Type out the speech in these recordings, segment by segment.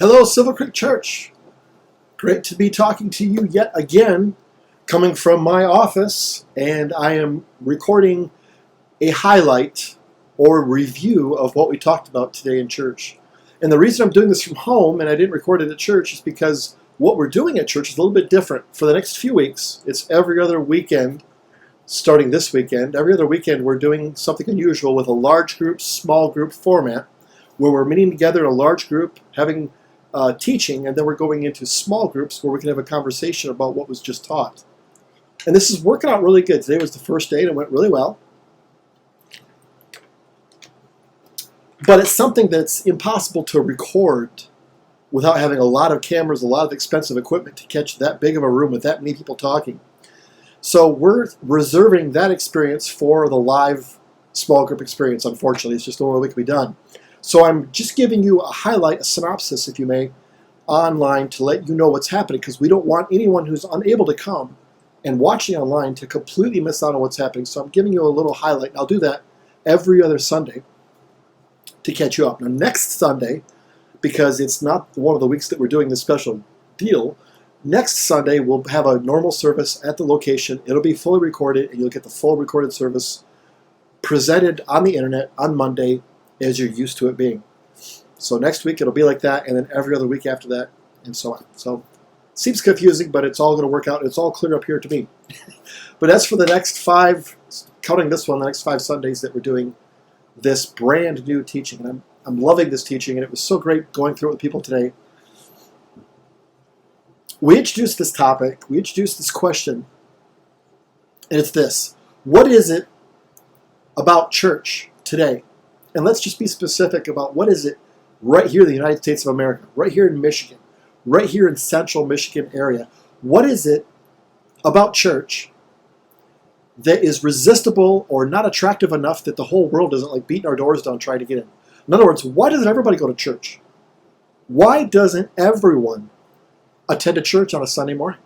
Hello, Silver Creek Church. Great to be talking to you yet again, coming from my office, and I am recording a highlight or review of what we talked about today in church. And the reason I'm doing this from home and I didn't record it at church is because what we're doing at church is a little bit different. For the next few weeks, it's every other weekend, starting this weekend. Every other weekend, we're doing something unusual with a large group, small group format, where we're meeting together in a large group, having teaching, and then we're going into small groups where we can have a conversation about what was just taught. And this is working out really good. Today was the first day and it went really well. But it's something that's impossible to record without having a lot of cameras, a lot of expensive equipment to catch that big of a room with that many people talking. So we're reserving that experience for the live small group experience. Unfortunately, it's just the only way it can be done. So I'm just giving you a highlight, a synopsis, if you may, online to let you know what's happening, because we don't want anyone who's unable to come and watching online to completely miss out on what's happening. So I'm giving you a little highlight, and I'll do that every other Sunday to catch you up. Now, next Sunday, because it's not one of the weeks that we're doing this special deal, next Sunday we'll have a normal service at the location. It'll be fully recorded, and you'll get the full recorded service presented on the internet on Monday, as you're used to it being. So next week it'll be like that, and then every other week after that, and so on. So it seems confusing, but it's all going to work out. It's all clear up here to me. But as for the next 5, counting this one, the next 5 Sundays that we're doing this brand new teaching, and I'm loving this teaching, and it was so great going through it with people today. We introduced this topic, we introduced this question, and it's this: what is it about church today? And let's just be specific about what is it right here in the United States of America, right here in Michigan, right here in central Michigan area. What is it about church that is resistible or not attractive enough that the whole world isn't like beating our doors down trying to get in? In other words, why doesn't everybody go to church? Why doesn't everyone attend a church on a Sunday morning?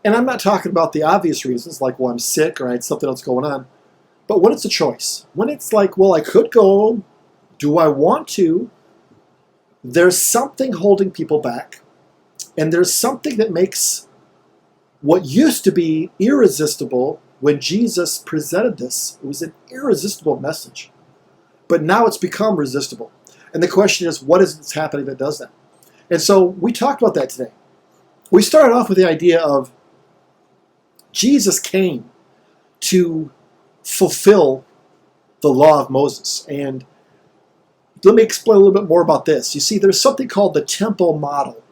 And I'm not talking about the obvious reasons, like, well, I'm sick or I had something else going on. But when it's a choice, when it's like, well, I could go, do I want to? There's something holding people back. And there's something that makes what used to be irresistible when Jesus presented this. It was an irresistible message. But now it's become resistible. And the question is, what is it happening that does that? And so we talked about that today. We started off with the idea of Jesus came to fulfill the law of Moses. And let me explain a little bit more about this. You see, there's something called the temple model.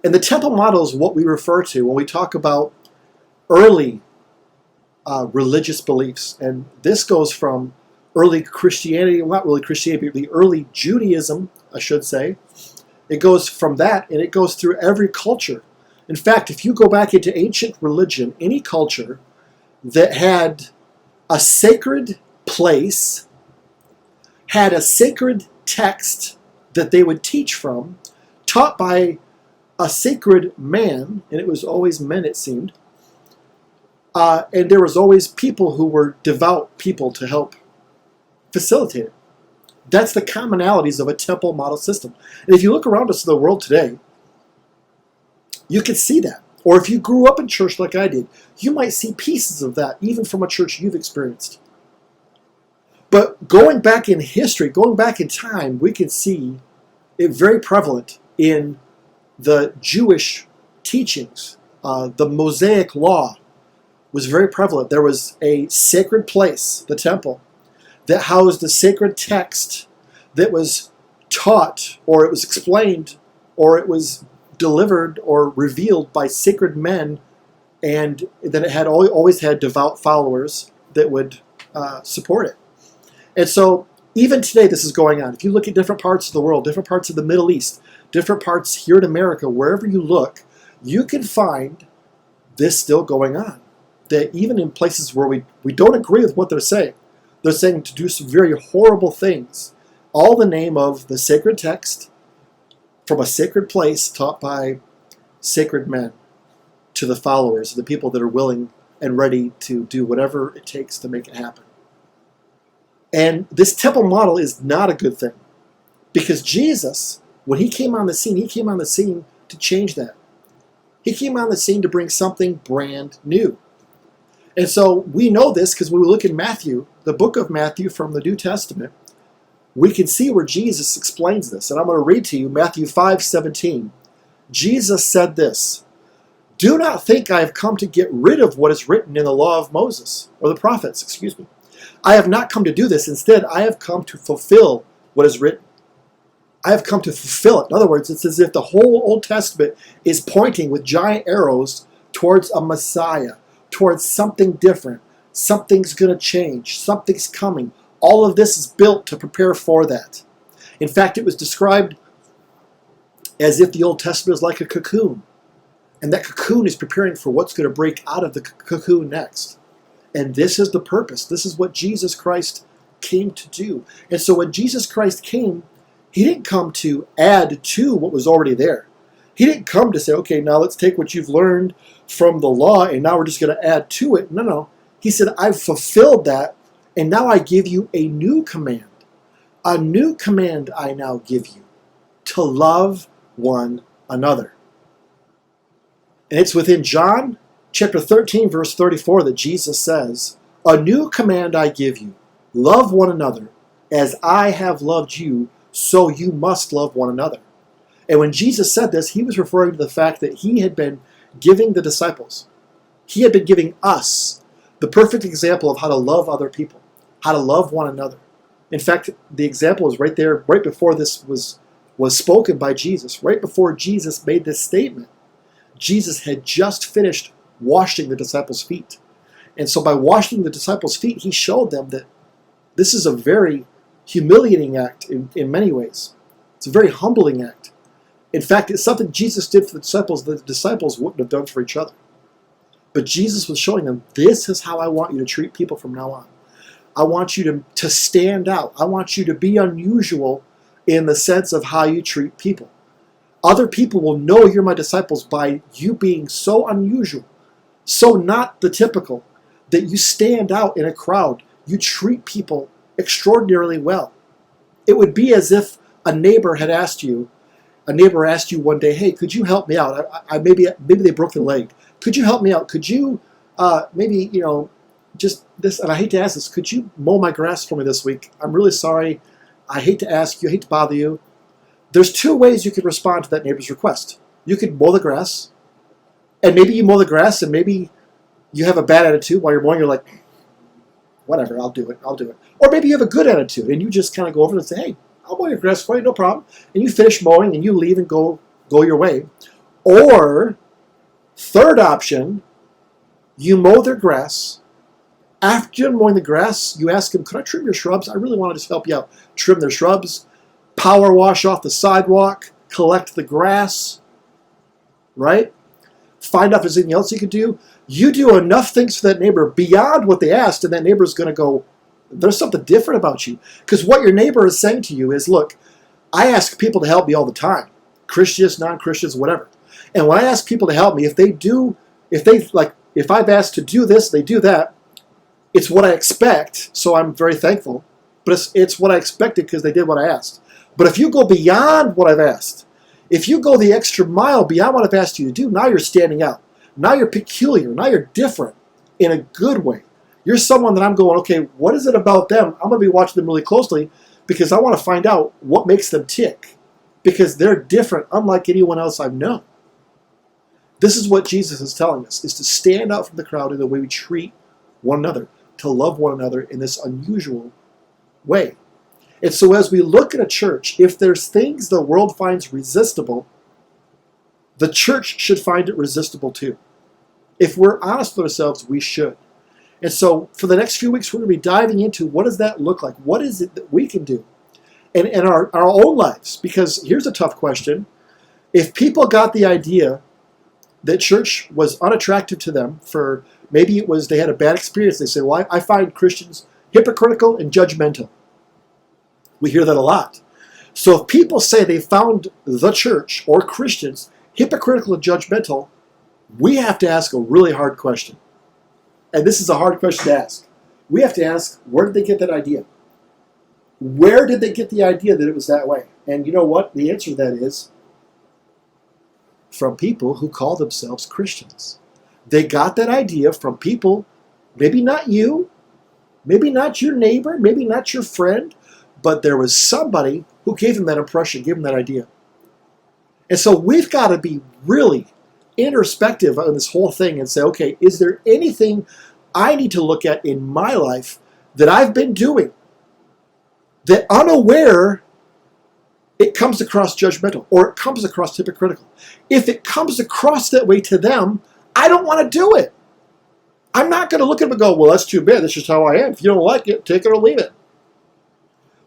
And the temple model is what we refer to when we talk about early religious beliefs. And this goes from early Christianity, well, not really Christianity, but the early Judaism, I should say. It goes from that, and it goes through every culture. In fact, if you go back into ancient religion, any culture that had a sacred place, had a sacred text that they would teach from, taught by a sacred man, and it was always men, it seemed, and there was always people who were devout people to help facilitate it. That's the commonalities of a temple model system. And if you look around us in the world today, you can see that. Or if you grew up in church like I did, you might see pieces of that, even from a church you've experienced. But going back in history, going back in time, we can see it very prevalent in the Jewish teachings. The Mosaic law was very prevalent. There was a sacred place, the temple, that housed the sacred text that was taught, or it was explained, or it was delivered or revealed by sacred men, and that it had always had devout followers that would support it. And so even today this is going on. If you look at different parts of the world, different parts of the Middle East, different parts here in America, wherever you look, you can find this still going on. That even in places where we don't agree with what they're saying to do some very horrible things, all in the name of the sacred text from a sacred place taught by sacred men to the followers, the people that are willing and ready to do whatever it takes to make it happen. And this temple model is not a good thing, because Jesus When he came on the scene to change that. He came on the scene to bring something brand new. And so we know this because when we look in Matthew, the book of Matthew from the New Testament, we can see where Jesus explains this. And I'm going to read to you Matthew 5:17. Jesus said this, "Do not think I have come to get rid of what is written in the law of Moses, or the prophets, excuse me. I have not come to do this. Instead, I have come to fulfill what is written." I have come to fulfill it. In other words, it's as if the whole Old Testament is pointing with giant arrows towards a Messiah, towards something different. Something's going to change. Something's coming. All of this is built to prepare for that. In fact, it was described as if the Old Testament is like a cocoon. And that cocoon is preparing for what's going to break out of the cocoon next. And this is the purpose. This is what Jesus Christ came to do. And so when Jesus Christ came, he didn't come to add to what was already there. He didn't come to say, okay, now let's take what you've learned from the law and now we're just going to add to it. No. He said, I've fulfilled that and now I give you a new command. A new command I now give you, to love one another. And it's within John chapter 13, verse 34 that Jesus says, "A new command I give you, love one another. As I have loved you, so you must love one another." And when Jesus said this, he was referring to the fact that he had been giving the disciples, he had been giving us the perfect example of how to love other people, how to love one another. In fact, the example is right there, right before this was spoken by Jesus, right before Jesus made this statement. Jesus had just finished washing the disciples' feet. And so by washing the disciples' feet, he showed them that this is a very humiliating act in many ways. It's a very humbling act. In fact, it's something Jesus did for the disciples that the disciples wouldn't have done for each other. But Jesus was showing them, this is how I want you to treat people from now on. I want you to stand out. I want you to be unusual in the sense of how you treat people. Other people will know you're my disciples by you being so unusual, so not the typical, that you stand out in a crowd. You treat people extraordinarily well. It would be as if a neighbor asked you one day, hey, could you help me out? Maybe they broke their leg. Could you help me out? Could you just this, and I hate to ask this, could you mow my grass for me this week? I'm really sorry. I hate to ask you, I hate to bother you. There's two ways you could respond to that neighbor's request. You could mow the grass, and maybe you mow the grass, and maybe you have a bad attitude while you're mowing. You're like, whatever, I'll do it. Or maybe you have a good attitude, and you just kind of go over and say, hey, I'll mow your grass for you, no problem. And you finish mowing, and you leave and go your way. Or, third option, you mow their grass. After you're mowing the grass, you ask them, could I trim your shrubs? I really want to just help you out. Trim their shrubs, power wash off the sidewalk, collect the grass, right? Find out if there's anything else you could do. You do enough things for that neighbor beyond what they asked, and that neighbor's going to go, there's something different about you. Because what your neighbor is saying to you is, look, I ask people to help me all the time. Christians, non-Christians, whatever. And when I ask people to help me, if I've asked to do this, they do that, it's what I expect, so I'm very thankful. But it's what I expected because they did what I asked. But if you go beyond what I've asked, if you go the extra mile beyond what I've asked you to do, now you're standing out. Now you're peculiar. Now you're different in a good way. You're someone that I'm going, okay, what is it about them? I'm going to be watching them really closely because I want to find out what makes them tick. Because they're different, unlike anyone else I've known. This is what Jesus is telling us, is to stand out from the crowd in the way we treat one another, to love one another in this unusual way. And so as we look at a church, if there's things the world finds resistible, the church should find it resistible too. If we're honest with ourselves, we should. And so for the next few weeks, we're going to be diving into what does that look like? What is it that we can do in our own lives? Because here's a tough question. If people got the idea that church was unattractive to them for maybe it was they had a bad experience, they say, well, I find Christians hypocritical and judgmental. We hear that a lot. So if people say they found the church or Christians hypocritical and judgmental, we have to ask a really hard question. And this is a hard question to ask. We have to ask, where did they get that idea? Where did they get the idea that it was that way? And you know what? The answer to that is from people who call themselves Christians. They got that idea from people, maybe not you, maybe not your neighbor, maybe not your friend, but there was somebody who gave them that impression, gave them that idea. And so we've got to be really introspective on this whole thing and say, okay, is there anything I need to look at in my life that I've been doing that unaware it comes across judgmental or it comes across hypocritical? If it comes across that way to them, I don't want to do it. I'm not going to look at them and go, well, that's too bad. That's just how I am. If you don't like it, take it or leave it.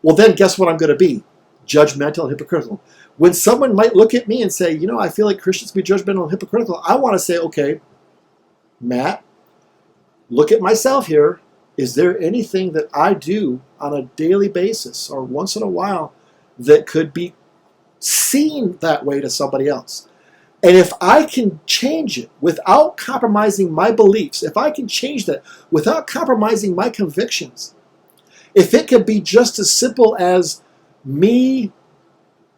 Well, then guess what I'm going to be? Judgmental and hypocritical. When someone might look at me and say, you know, I feel like Christians be judgmental and hypocritical, I want to say, okay, Matt, look at myself here. Is there anything that I do on a daily basis or once in a while that could be seen that way to somebody else? And if I can change it without compromising my beliefs, if I can change that without compromising my convictions, if it could be just as simple as me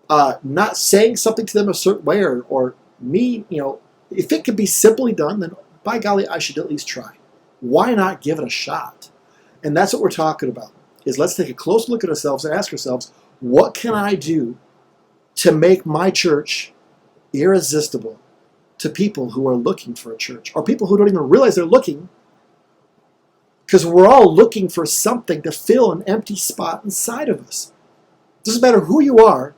not saying something to them a certain way or me, if it could be simply done, then by golly, I should at least try. Why not give it a shot? And that's what we're talking about, is let's take a close look at ourselves and ask ourselves, what can I do to make my church irresistible to people who are looking for a church or people who don't even realize they're looking, because we're all looking for something to fill an empty spot inside of us. It doesn't matter who you are.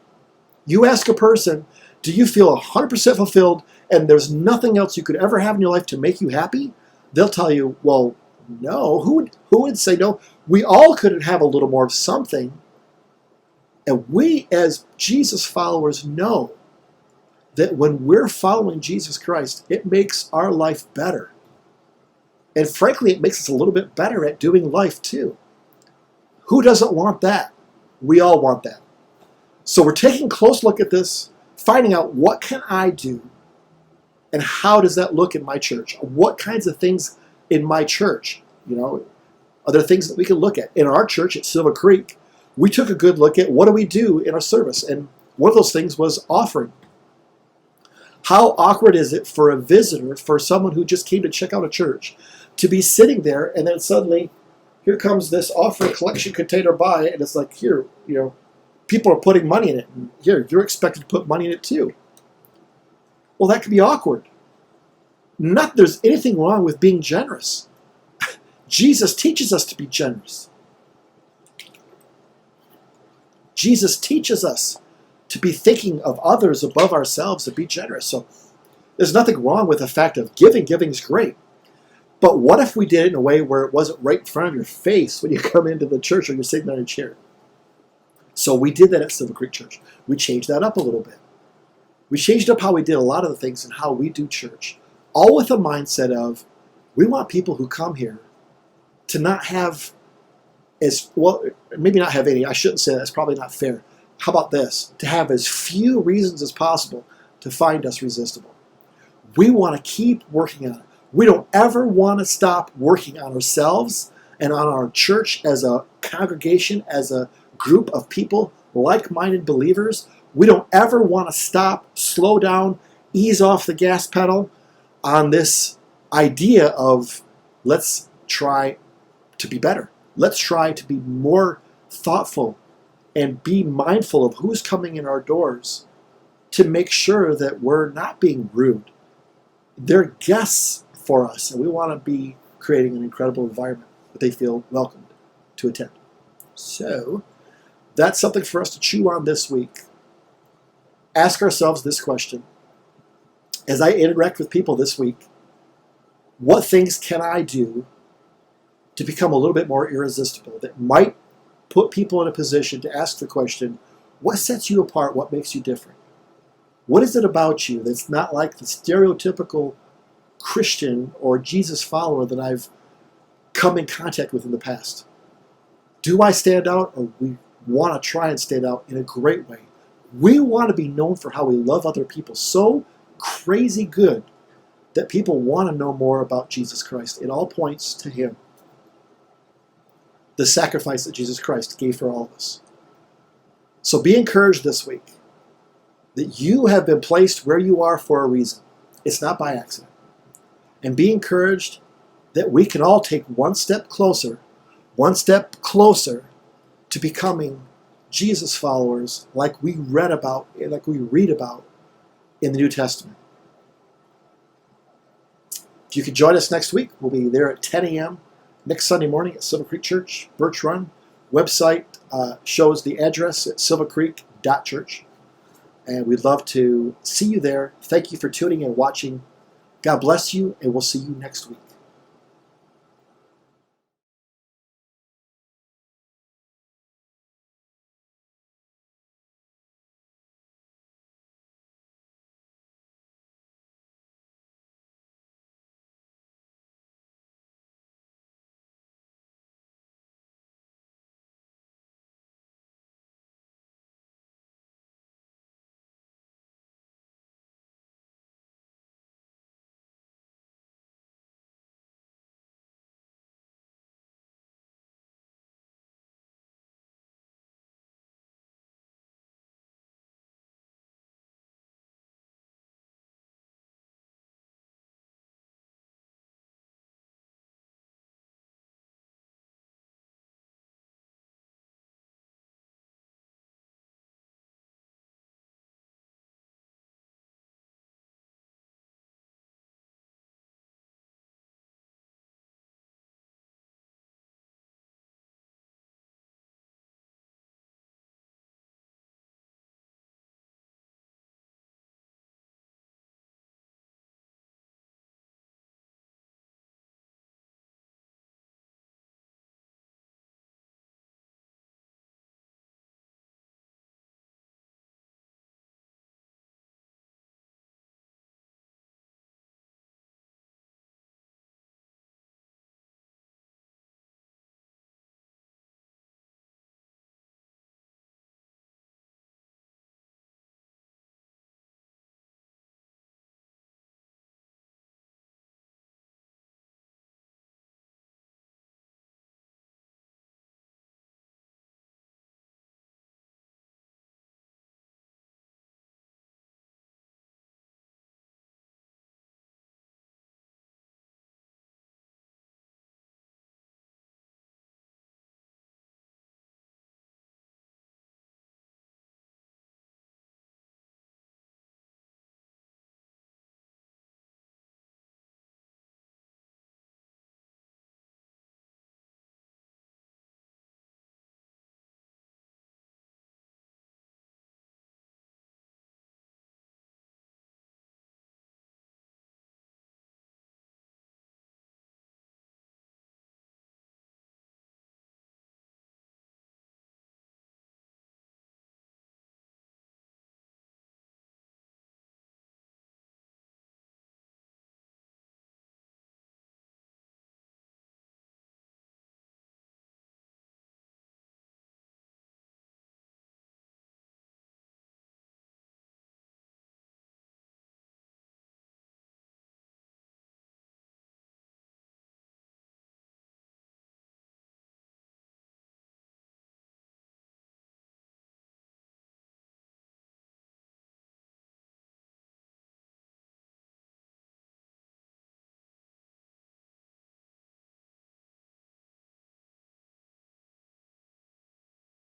You ask a person, do you feel 100% fulfilled and there's nothing else you could ever have in your life to make you happy? They'll tell you, well, no. Who would say no? We all could have a little more of something. And we, as Jesus followers, know that when we're following Jesus Christ, it makes our life better. And frankly, it makes us a little bit better at doing life too. Who doesn't want that? We all want that. So we're taking a close look at this, finding out what can I do and how does that look in my church? What kinds of things in my church? Are there things that we can look at? In our church at Silver Creek, we took a good look at what do we do in our service. And one of those things was offering. How awkward is it for a visitor, for someone who just came to check out a church, to be sitting there and then suddenly here comes this offering collection container by and it's like, here, people are putting money in it. And here, you're expected to put money in it too. Well, that can be awkward. Not that there's anything wrong with being generous. Jesus teaches us to be generous. Jesus teaches us to be thinking of others above ourselves and be generous. So there's nothing wrong with the fact of giving. Giving is great. But what if we did it in a way where it wasn't right in front of your face when you come into the church or you're sitting on a chair? So we did that at Silver Creek Church. We changed that up a little bit. We changed up how we did a lot of the things and how we do church. All with a mindset of, we want people who come here to not have maybe not have any, I shouldn't say that, that's probably not fair. How about this? To have as few reasons as possible to find us resistible. We want to keep working on it. We don't ever want to stop working on ourselves and on our church as a congregation, as a group of people, like-minded believers. We don't ever want to stop, slow down, ease off the gas pedal on this idea of let's try to be better. Let's try to be more thoughtful and be mindful of who's coming in our doors to make sure that we're not being rude. They're guests for us, and we want to be creating an incredible environment that they feel welcomed to attend. So that's something for us to chew on this week. Ask ourselves this question. As I interact with people this week, what things can I do to become a little bit more irresistible that might put people in a position to ask the question, what sets you apart? What makes you different? What is it about you that's not like the stereotypical Christian or Jesus follower that I've come in contact with in the past? Do I stand out, or we want to try and stand out in a great way? We want to be known for how we love other people so crazy good that people want to know more about Jesus Christ. It all points to Him. The sacrifice that Jesus Christ gave for all of us. So be encouraged this week that you have been placed where you are for a reason. It's not by accident. And be encouraged that we can all take one step closer to becoming Jesus followers like we read about in the New Testament. If you can join us next week, we'll be there at 10 a.m. next Sunday morning at Silver Creek Church, Birch Run. Website shows the address at silvercreek.church. And we'd love to see you there. Thank you for tuning in and watching. God bless you, and we'll see you next week.